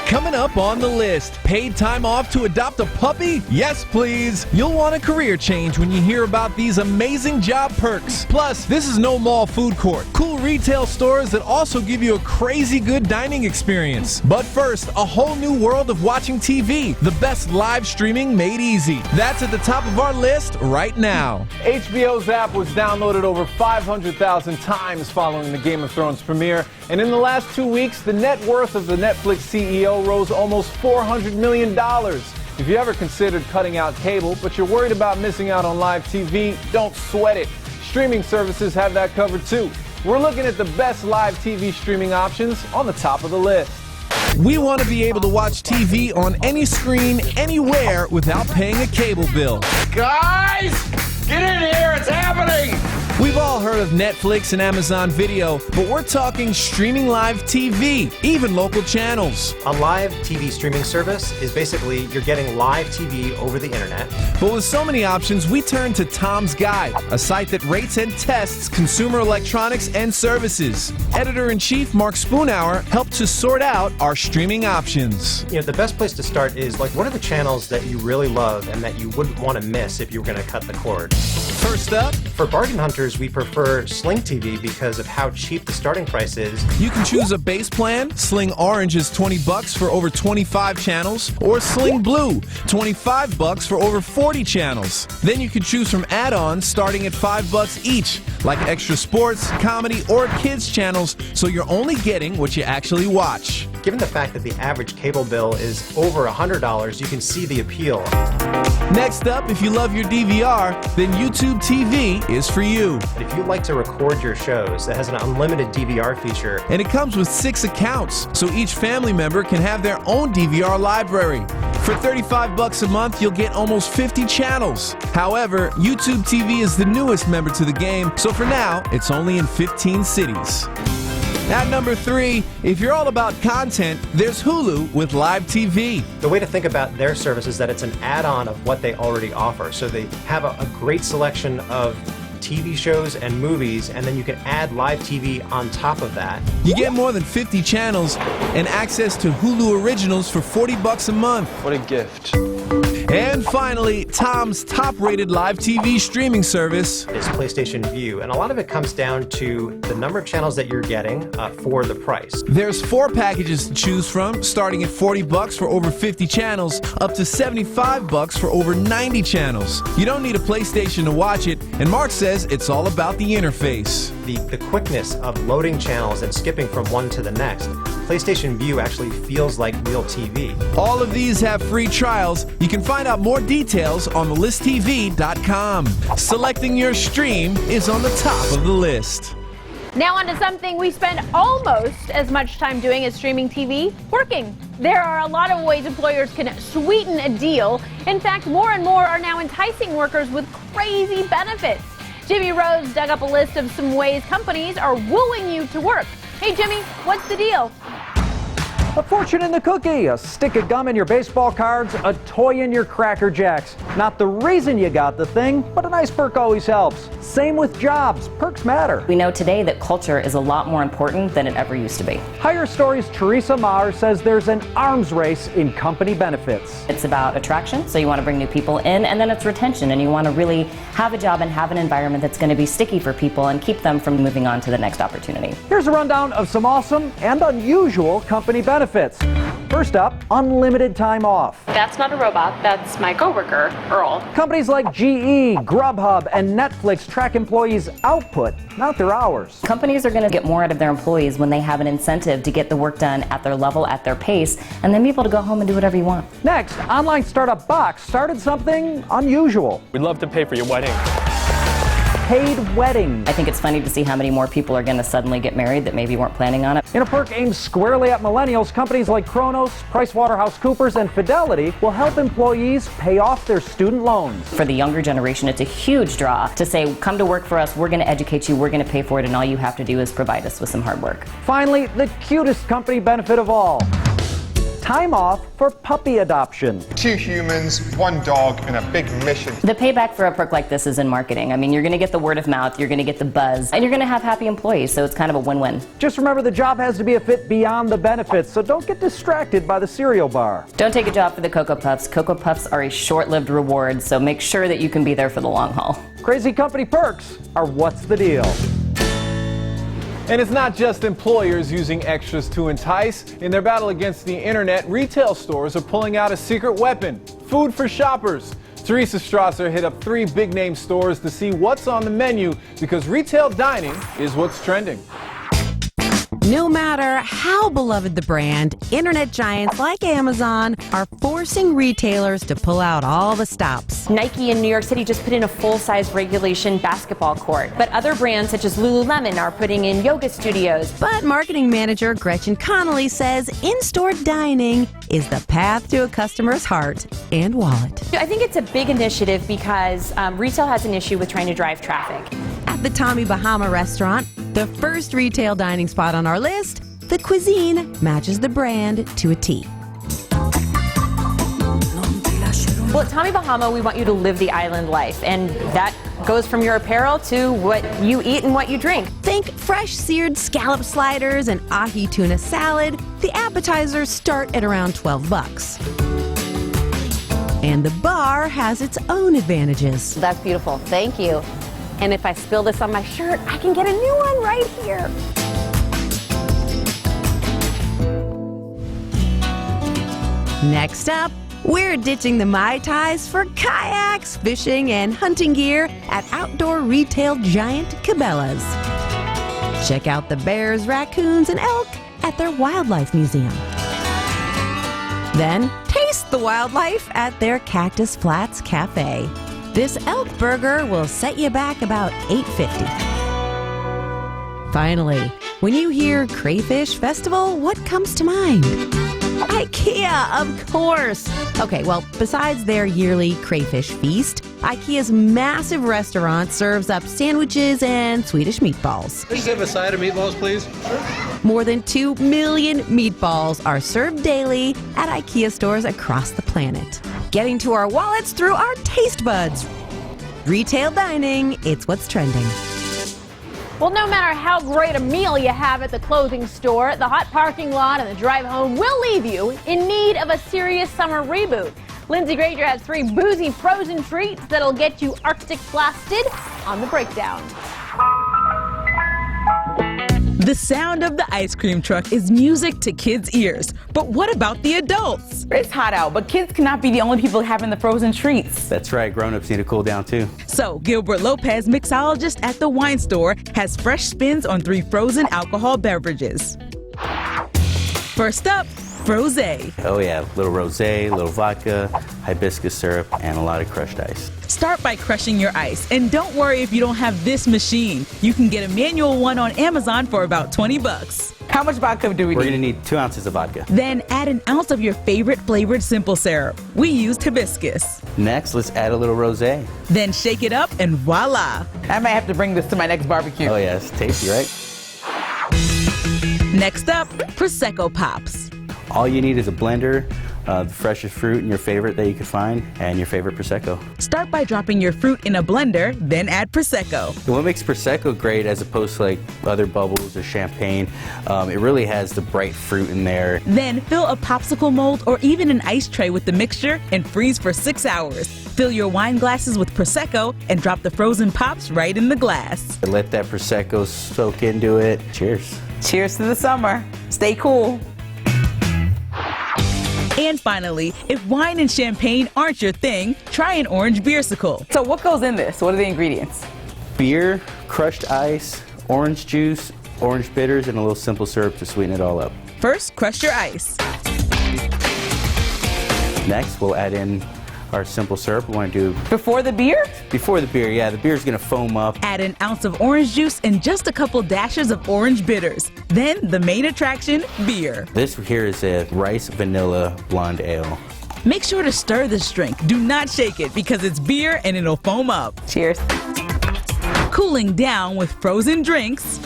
Coming up on the list, paid time off to adopt a puppy? Yes, please. You'll want a career change when you hear about these amazing job perks. Plus, this is no mall food court. Cool retail stores that also give you a crazy good dining experience. But first, a whole new world of watching TV. The best live streaming made easy. That's at the top of our list right now. HBO's app was downloaded over 500,000 times following the Game of Thrones premiere. And in the last 2 weeks, the net worth of the Netflix CEO rose almost $400 million. If you ever considered cutting out cable, but you're worried about missing out on live TV, don't sweat it. Streaming services have that covered too. We're looking at the best live TV streaming options on the top of the list. We want to be able to watch TV on any screen, anywhere, without paying a cable bill. Guys, get in here, it's happening! We've all heard of Netflix and Amazon Video, but we're talking streaming live TV, even local channels. A live TV streaming service is basically you're getting live TV over the internet. But with so many options, we turn to Tom's Guide, a site that rates and tests consumer electronics and services. Editor-in-Chief Mark Spoonhour helped to sort out our streaming options. You know, the best place to start is like, what are the channels that you really love and that you wouldn't want to miss if you were going to cut the cord? First up, for bargain hunters, we prefer Sling TV because of how cheap the starting price is. You can choose a base plan. Sling Orange is $20 for over 25 channels, or Sling Blue, $25 for over 40 channels. Then you can choose from add-ons starting at $5 each, like extra sports, comedy, or kids channels, so you're only getting what you actually watch. Given the fact that the average cable bill is over $100, you can see the appeal. Next up, if you love your DVR, then YouTube TV is for you. If you like to record your shows, it has an unlimited DVR feature. And it comes with 6 accounts, so each family member can have their own DVR library. For $35 a month, you'll get almost 50 channels. However, YouTube TV is the newest member to the game, so for now, it's only in 15 cities. At number 3, if you're all about content, there's Hulu with live TV. The way to think about their service is that it's an add-on of what they already offer. So they have a great selection of TV shows and movies, and then you can add live TV on top of that. You get more than 50 channels and access to Hulu Originals for $40 a month. What a gift. And finally, Tom's top-rated live TV streaming service is PlayStation Vue, and a lot of it comes down to the number of channels that you're getting for the price. There's 4 packages to choose from, starting at $40 for over 50 channels, up to $75 for over 90 channels. You don't need a PlayStation to watch it, and Mark says it's all about the interface. The quickness of loading channels and skipping from one to the next. PlayStation Vue actually feels like real TV. All of these have free trials. You can find out more details on thelisttv.com. Selecting your stream is on the top of the list. Now on to something we spend almost as much time doing as streaming TV, working. There are a lot of ways employers can sweeten a deal. In fact, more and more are now enticing workers with crazy benefits. Jimmy Rose dug up a list of some ways companies are wooing you to work. Hey Jimmy, what's the deal? A fortune in the cookie, a stick of gum in your baseball cards, a toy in your Cracker Jacks. Not the reason you got the thing, but a nice perk always helps. Same with jobs, perks matter. We know today that culture is a lot more important than it ever used to be. Higher Stories' Teresa Maher says there's an arms race in company benefits. It's about attraction, so you want to bring new people in, and then it's retention, and you want to really have a job and have an environment that's going to be sticky for people and keep them from moving on to the next opportunity. Here's a rundown of some awesome and unusual company benefits. First up, unlimited time off. That's not a robot, that's my coworker, Earl. Companies like GE, Grubhub, and Netflix track employees' output, not their hours. Companies are going to get more out of their employees when they have an incentive to get the work done at their level, at their pace, and then be able to go home and do whatever you want. Next, online startup Box started something unusual. We'd love to pay for your wedding. Paid wedding. I think it's funny to see how many more people are going to suddenly get married that maybe weren't planning on it. In a perk aimed squarely at millennials, companies like Kronos, PricewaterhouseCoopers, and Fidelity will help employees pay off their student loans. For the younger generation, it's a huge draw to say, come to work for us, we're going to educate you, we're going to pay for it, and all you have to do is provide us with some hard work. Finally, the cutest company benefit of all. time off for puppy adoption. 2 humans, 1 dog, and a big mission. The payback for a perk like this is in marketing. I mean, you're going to get the word of mouth, you're going to get the buzz, and you're going to have happy employees, so it's kind of a win-win. Just remember, the job has to be a fit beyond the benefits, so don't get distracted by the cereal bar. Don't take a job for the Cocoa Puffs. Cocoa Puffs are a short-lived reward, so make sure that you can be there for the long haul. Crazy company perks are what's the deal. And it's not just employers using extras to entice. In their battle against the internet, retail stores are pulling out a secret weapon: food for shoppers. Teresa Strasser hit up 3 big-name stores to see what's on the menu, because retail dining is what's trending. No matter how beloved the brand, internet giants like Amazon are forcing retailers to pull out all the stops. Nike in New York City just put in a full-size regulation basketball court, but other brands such as Lululemon are putting in yoga studios. But marketing manager Gretchen Connolly says in-store dining is the path to a customer's heart and wallet. I think it's a big initiative because retail has an issue with trying to drive traffic. At the Tommy Bahama restaurant, the first retail dining spot on our list, the cuisine matches the brand to a T. Well, at Tommy Bahama, we want you to live the island life, and that goes from your apparel to what you eat and what you drink. Think fresh seared scallop sliders and ahi tuna salad. The appetizers start at around 12 bucks. And the bar has its own advantages. That's beautiful. Thank you. And if I spill this on my shirt, I can get a new one right here. Next up, we're ditching the Mai Tais for kayaks, fishing, and hunting gear at outdoor retail giant Cabela's. Check out the bears, raccoons, and elk at their wildlife museum. Then taste the wildlife at their Cactus Flats Cafe. This elk burger will set you back about $8.50. Finally, when you hear Crayfish Festival, what comes to mind? IKEA, of course! Okay, well, besides their yearly crayfish feast, IKEA's massive restaurant serves up sandwiches and Swedish meatballs. Just have a side of meatballs, please. More than 2 million meatballs are served daily at IKEA stores across the planet. Getting to our wallets through our taste buds. Retail dining, it's what's trending. Well, no matter how great a meal you have at the clothing store, the hot parking lot and the drive home will leave you in need of a serious summer reboot. Lindsay Granger has 3 boozy frozen treats that'll get you Arctic blasted on the breakdown. The sound of the ice cream truck is music to kids' ears. But what about the adults? It's hot out, but kids cannot be the only people having the frozen treats. That's right, grown-ups need to cool down too. So Gilbert Lopez, mixologist at the wine store, has fresh spins on 3 frozen alcohol beverages. First up, Frosé. Oh yeah, little rosé, little vodka, hibiscus syrup, and a lot of crushed ice. Start by crushing your ice, and don't worry if you don't have this machine. You can get a manual one on Amazon for about 20 bucks. How much vodka do we need? We're gonna need 2 ounces of vodka. Then add an ounce of your favorite flavored simple syrup. We used hibiscus. Next, let's add a little rosé. Then shake it up and voila. I might have to bring this to my next barbecue. Oh yeah, it's tasty, right? Next up, Prosecco Pops. All you need is a blender, the freshest fruit and your favorite that you can find, and your favorite Prosecco. Start by dropping your fruit in a blender, then add Prosecco. What makes Prosecco great as opposed to like other bubbles or champagne, it really has the bright fruit in there. Then fill a popsicle mold or even an ice tray with the mixture and freeze for 6 hours. Fill your wine glasses with Prosecco and drop the frozen pops right in the glass. Let that Prosecco soak into it. Cheers. Cheers to the summer. Stay cool. And finally, if wine and champagne aren't your thing, try an orange beersicle. So what goes in this? What are the ingredients? Beer, crushed ice, orange juice, orange bitters, and a little simple syrup to sweeten it all up. First, crush your ice. Next, we'll add in our simple syrup. We want to do before the beer? Before the beer, yeah. The beer's gonna foam up. Add an ounce of orange juice and just a couple dashes of orange bitters. Then the main attraction, beer. This here is a rice vanilla blonde ale. Make sure to stir this drink. Do not shake it because it's beer and it'll foam up. Cheers. Cooling down with frozen drinks.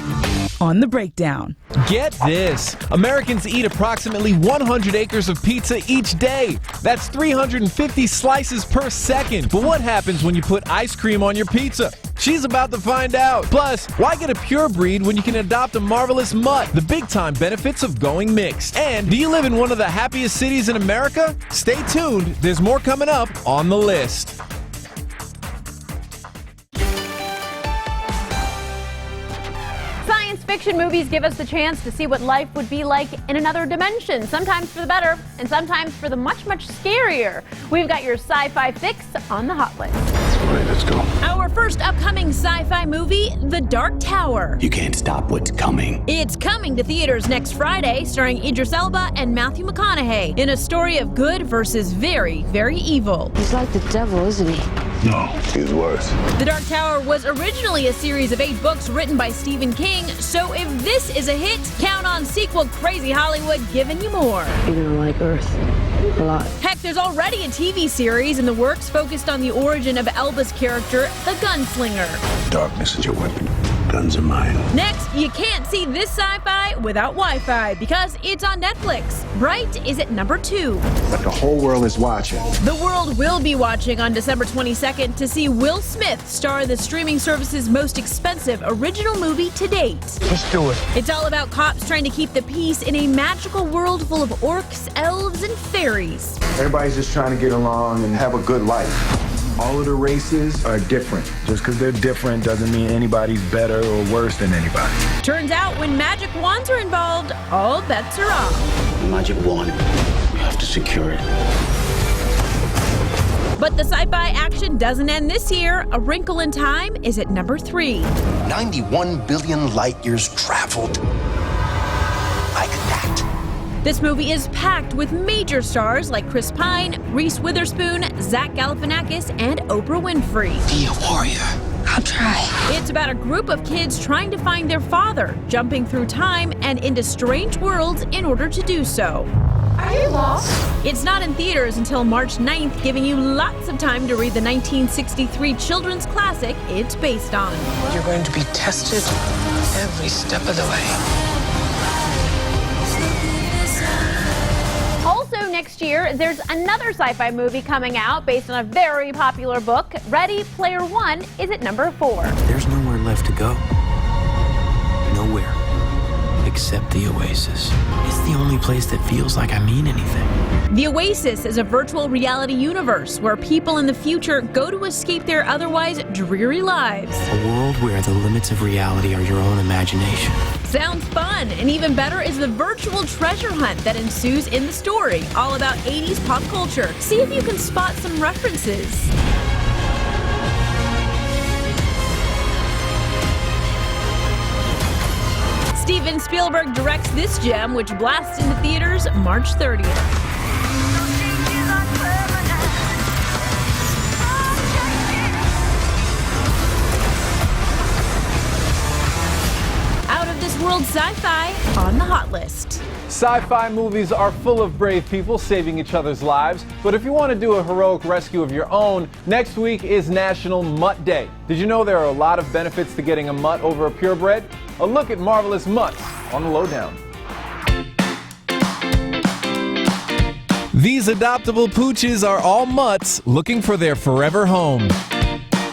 on The Breakdown. Get this. Americans eat approximately 100 acres of pizza each day. That's 350 slices per second. But what happens when you put ice cream on your pizza? She's about to find out. Plus, why get a pure breed when you can adopt a marvelous mutt? The big-time benefits of going mixed. And do you live in one of the happiest cities in America? Stay tuned. There's more coming up on the list. Science fiction movies give us the chance to see what life would be like in another dimension, sometimes for the better and sometimes for the much, much scarier. We've got your sci-fi fix on the hot list. All right, let's go. Our first upcoming sci-fi movie, The Dark Tower. You can't stop what's coming. It's coming to theaters next Friday, starring Idris Elba and Matthew McConaughey, in a story of good versus very, very evil. He's like the devil, isn't he? No, he's worse. The Dark Tower was originally a series of 8 books written by Stephen King, so if this is a hit, count on sequel Crazy Hollywood giving you more. You're gonna like Earth a lot. Heck, there's already a TV series in the works focused on the origin of Elba's character, the Gunslinger. Darkness is your weapon. Guns are mine. Next, you can't see this sci-fi without Wi-Fi because it's on Netflix. Bright is at number 2. But the whole world is watching. The world will be watching on December 22nd to see Will Smith star in the streaming service's most expensive original movie to date. Let's do it. It's all about cops trying to keep the peace in a magical world full of orcs, elves, and fairies. Everybody's just trying to get along and have a good life. All of the races are different. Just because they're different doesn't mean anybody's better or worse than anybody. Turns out when magic wands are involved, all bets are off. Magic wand. We have to secure it. But the sci-fi action doesn't end this year. A Wrinkle in Time is at number 3. 91 billion light years traveled. Like that. This movie is packed with major stars like Chris Pine, Reese Witherspoon, Zach Galifianakis, and Oprah Winfrey. Be a warrior. I'll try. It's about a group of kids trying to find their father, jumping through time and into strange worlds in order to do so. Are you lost? It's not in theaters until March 9th, giving you lots of time to read the 1963 children's classic it's based on. You're going to be tested every step of the way. Also next year, there's another sci-fi movie coming out based on a very popular book. Ready Player One is at number 4. There's nowhere left to go. Nowhere. Except the Oasis. It's the only place that feels like I mean anything. The Oasis is a virtual reality universe where people in the future go to escape their otherwise dreary lives. A world where the limits of reality are your own imagination. Sounds fun, and even better is the virtual treasure hunt that ensues in the story, all about 80s pop culture. See if you can spot some references. Steven Spielberg directs this gem, which blasts into theaters March 30th. World Sci-Fi on the hot list. Sci-fi movies are full of brave people saving each other's lives, but if you want to do a heroic rescue of your own, next week is National Mutt Day. Did you know there are a lot of benefits to getting a mutt over a purebred? A look at marvelous mutts on the lowdown. These adoptable pooches are all mutts looking for their forever home.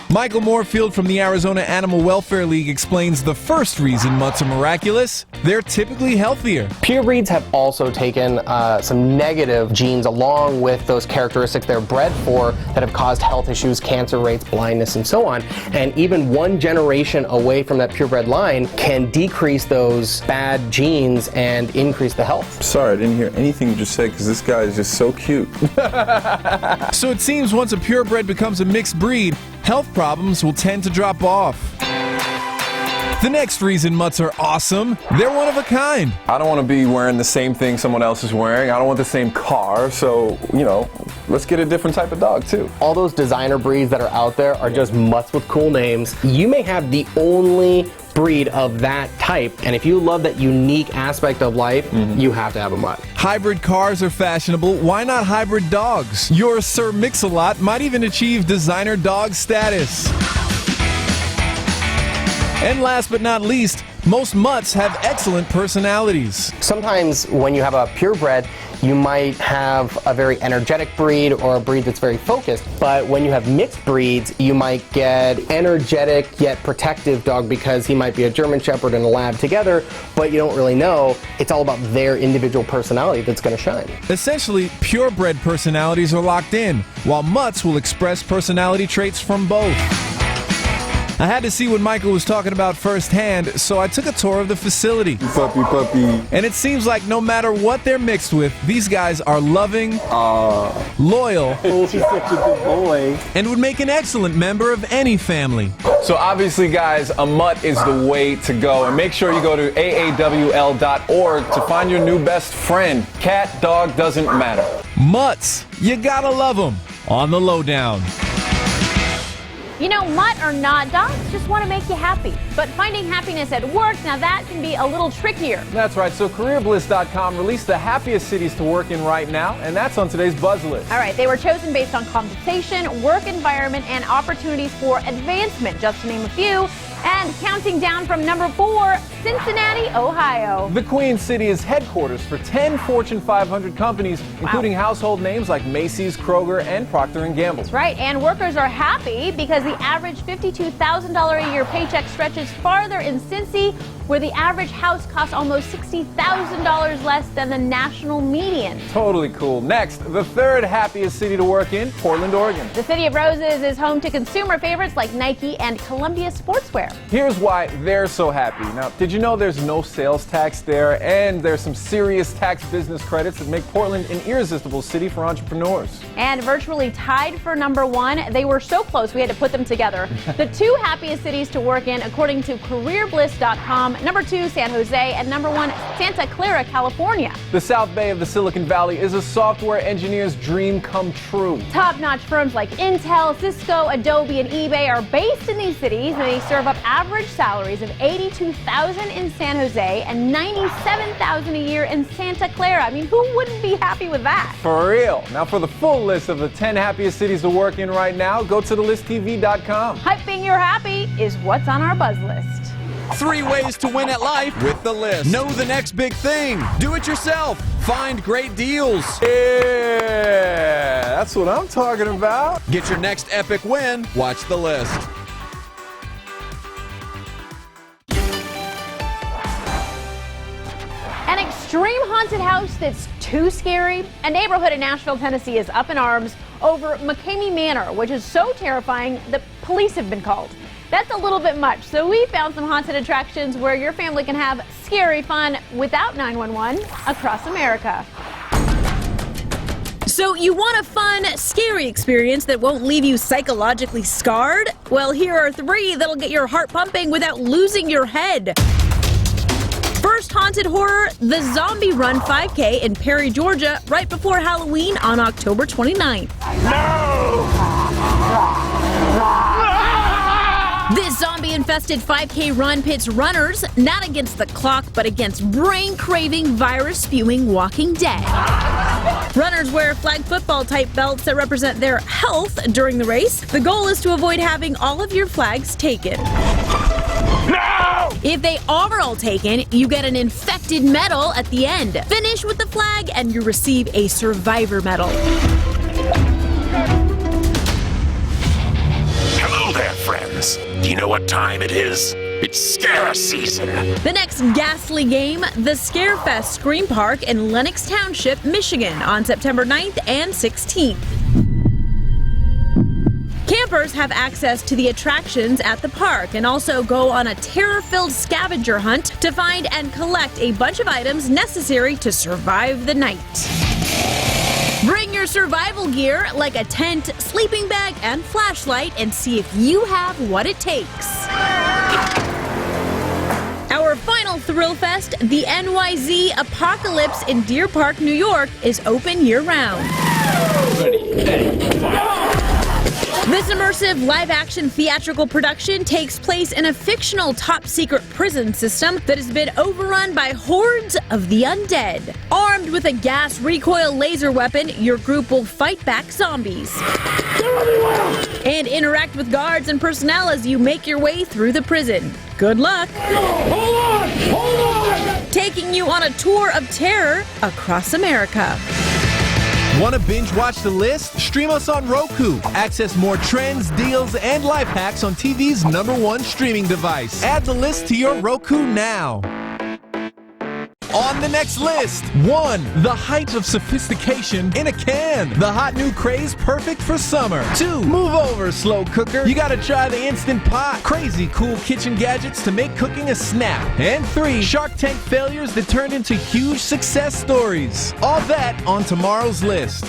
Michael Moorfield from the Arizona Animal Welfare League explains the first reason mutts are miraculous. They're typically healthier. Purebreeds have also taken some negative genes along with those characteristics they're bred for that have caused health issues, cancer rates, blindness, and so on. And even one generation away from that purebred line can decrease those bad genes and increase the health. Sorry, I didn't hear anything you just said because this guy is just so cute. So it seems once a purebred becomes a mixed breed, health problems will tend to drop off. The next reason mutts are awesome, they're one of a kind. I don't want to be wearing the same thing someone else is wearing. I don't want the same car, so, let's get a different type of dog, too. All those designer breeds that are out there are just mutts with cool names. You may have the only breed of that type, and if you love that unique aspect of life, you have to have a mutt. Hybrid cars are fashionable. Why not hybrid dogs? Your Sir Mix-a-Lot might even achieve designer dog status. And last but not least, Most mutts have excellent personalities. Sometimes when you have a purebred, you might have a very energetic breed or a breed that's very focused. But when you have mixed breeds, you might get energetic yet protective dog because he might be a German Shepherd and a Lab together, but you don't really know. It's all about their individual personality that's going to shine. Essentially, purebred personalities are locked in, while mutts will express personality traits from both. I had to see what Michael was talking about firsthand, so I took a tour of the facility. Puppy. And it seems like no matter what they're mixed with, these guys are loving, loyal, Oh, he's such a good boy. and would make an excellent member of any family. So obviously, guys, a mutt is the way to go. And make sure you go to aawl.org to find your new best friend. Cat, dog, doesn't matter. Mutts, you gotta love them. On the lowdown. You know, mutt or not, dogs just want to make you happy. But finding happiness at work, now that can be a little trickier. That's right. So CareerBliss.com released the happiest cities to work in right now, and that's on today's Buzz List. All right, they were chosen based on compensation, work environment, and opportunities for advancement, just to name a few. And counting down from number 4, Cincinnati, Ohio. The Queen City is headquarters for 10 Fortune 500 companies, including household names like Macy's, Kroger, and Procter & Gamble. That's right, and workers are happy because the average $52,000 a year paycheck stretches farther in Cincy, where the average house costs almost $60,000 less than the national median. Totally cool. Next, the third happiest city to work in, Portland, Oregon. The City of Roses is home to consumer favorites like Nike and Columbia Sportswear. Here's why they're so happy. Now, did you know there's no sales tax there, and there's some serious tax business credits that make Portland an irresistible city for entrepreneurs? And virtually tied for number 1, they were so close we had to put them together. The 2 happiest cities to work in, according to CareerBliss.com, number 2, San Jose, and number 1, Santa Clara, California. The South Bay of the Silicon Valley is a software engineer's dream come true. Top-notch firms like Intel, Cisco, Adobe, and eBay are based in these cities, and they serve up average salaries of $82,000 in San Jose and $97,000 a year in Santa Clara. I mean, who wouldn't be happy with that? For real. Now, for the full list of the 10 happiest cities to work in right now, go to thelisttv.com. Hyping your happy is what's on our buzz list. 3 ways to win at life with the list. Know the next big thing. Do it yourself. Find great deals. Yeah, that's what I'm talking about. Get your next epic win. Watch the list. An extreme haunted house that's too scary? A neighborhood in Nashville, Tennessee is up in arms over McCamey Manor, which is so terrifying that police have been called. That's a little bit much, so we found some haunted attractions where your family can have scary fun without 911 across America. So you want a fun, scary experience that won't leave you psychologically scarred? Well, here are 3 that'll get your heart pumping without losing your head. First haunted horror, the Zombie Run 5K in Perry, Georgia, right before Halloween on October 29th. This zombie-infested 5K run pits runners not against the clock, but against brain-craving, virus-spewing Walking Dead. Runners wear flag football-type belts that represent their health during the race. The goal is to avoid having all of your flags taken. No! If they are all taken, you get an infected medal at the end. Finish with the flag and you receive a survivor medal. Hello there, friends. Do you know what time it is? It's scare season. The next ghastly game, the Scarefest Scream Park in Lenox Township, Michigan on September 9th and 16th. Campers have access to the attractions at the park and also go on a terror-filled scavenger hunt to find and collect a bunch of items necessary to survive the night. Bring your survival gear like a tent, sleeping bag, and flashlight and see if you have what it takes. Our final thrill fest, the NYZ Apocalypse in Deer Park, New York, is open year-round. This immersive live-action theatrical production takes place in a fictional top-secret prison system that has been overrun by hordes of the undead. Armed with a gas recoil laser weapon, your group will fight back zombies. And interact with guards and personnel as you make your way through the prison. Good luck! Hold on! Taking you on a tour of terror across America. Want to binge watch The List? Stream us on Roku. Access more trends, deals, and life hacks on TV's #1 streaming device. Add The List to your Roku now. On the next list, 1. The height of sophistication in a can. The hot new craze perfect for summer. 2. Move over, slow cooker. You gotta try the Instant Pot. Crazy cool kitchen gadgets to make cooking a snap. And 3. Shark Tank failures that turned into huge success stories. All that on tomorrow's list.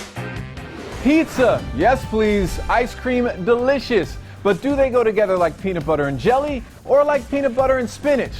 Pizza, yes please. Ice cream, delicious. But do they go together like peanut butter and jelly or like peanut butter and spinach?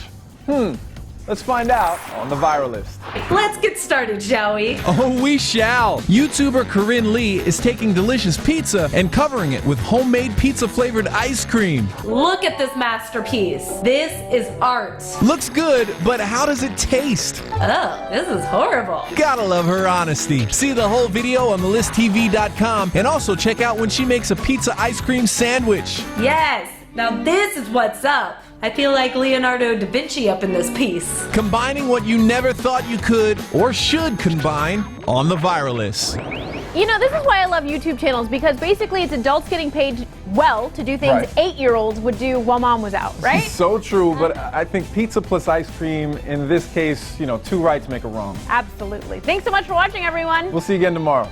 Let's find out on the viral list. Let's get started, shall we? Oh, we shall. YouTuber Corinne Lee is taking delicious pizza and covering it with homemade pizza-flavored ice cream. Look at this masterpiece. This is art. Looks good, but how does it taste? Oh, this is horrible. Gotta love her honesty. See the whole video on thelist.tv.com and also check out when she makes a pizza ice cream sandwich. Yes, now this is what's up. I feel like Leonardo da Vinci up in this piece. Combining what you never thought you could or should combine on the viral list. You know, this is why I love YouTube channels, because basically it's adults getting paid well to do things 8-year-olds would do while mom was out, right? So true, but I think pizza plus ice cream, in this case, 2 rights make a wrong. Absolutely. Thanks so much for watching, everyone. We'll see you again tomorrow.